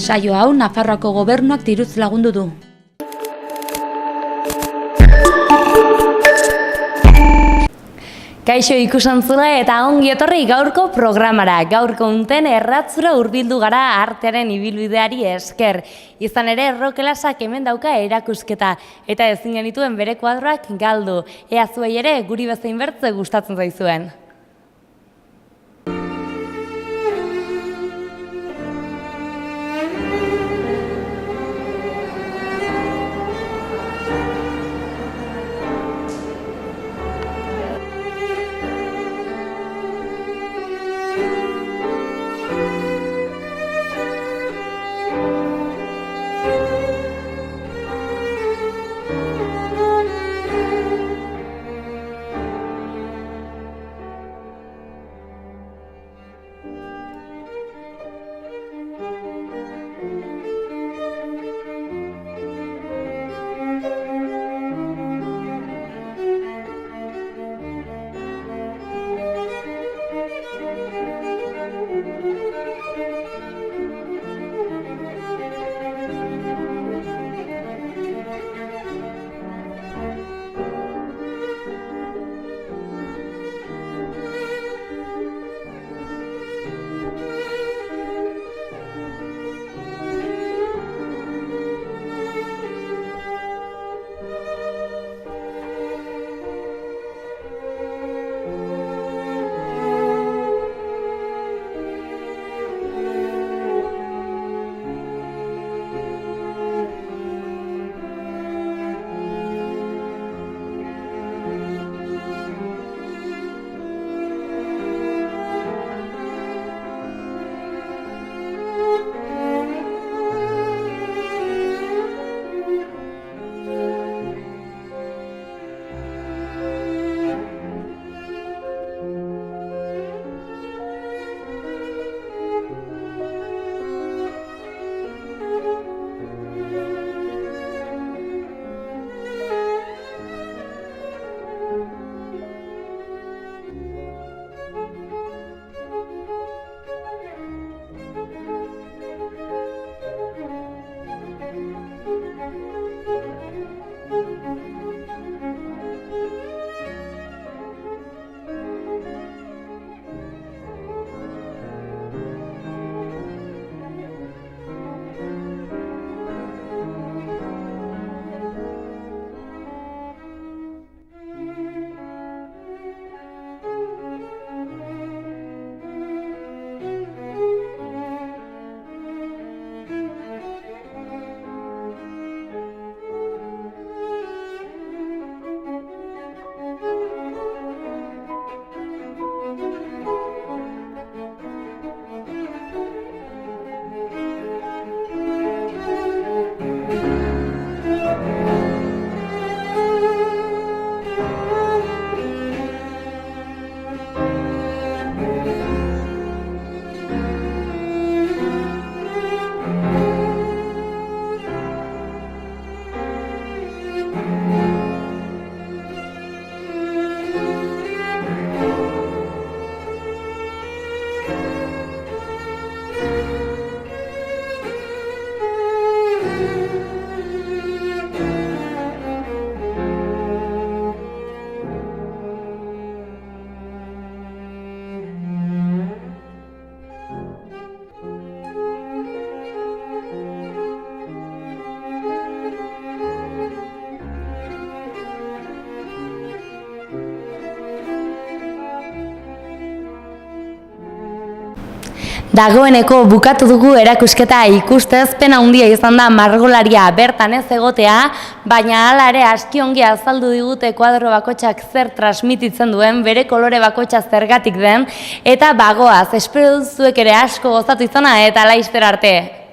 Saio hau Nafarroako gobernuak diruz lagundu du. Kaixo ikusantzule eta ongi etorri gaurko programara. Gaurko unten erratzura hurbildu gara artearen ibilbideari esker. Izan ere Rokelasak hemen dauka erakusketa eta ezin genituen bere kuadroak galdu. Ea zuei ere guri bezain bertze gustatzen zaizuen. Dagoeneko bukatu dugu erakusketa ikustez pena handia izan da margolaria bertan ez egotea, baina hala ere aski ongi azaldu digute kuadro bakoitzak zer transmititzen duen, bere kolore bakoitza zergatik den, eta bagoaz, espero duzuek ere asko gozatu izana eta laizter arte.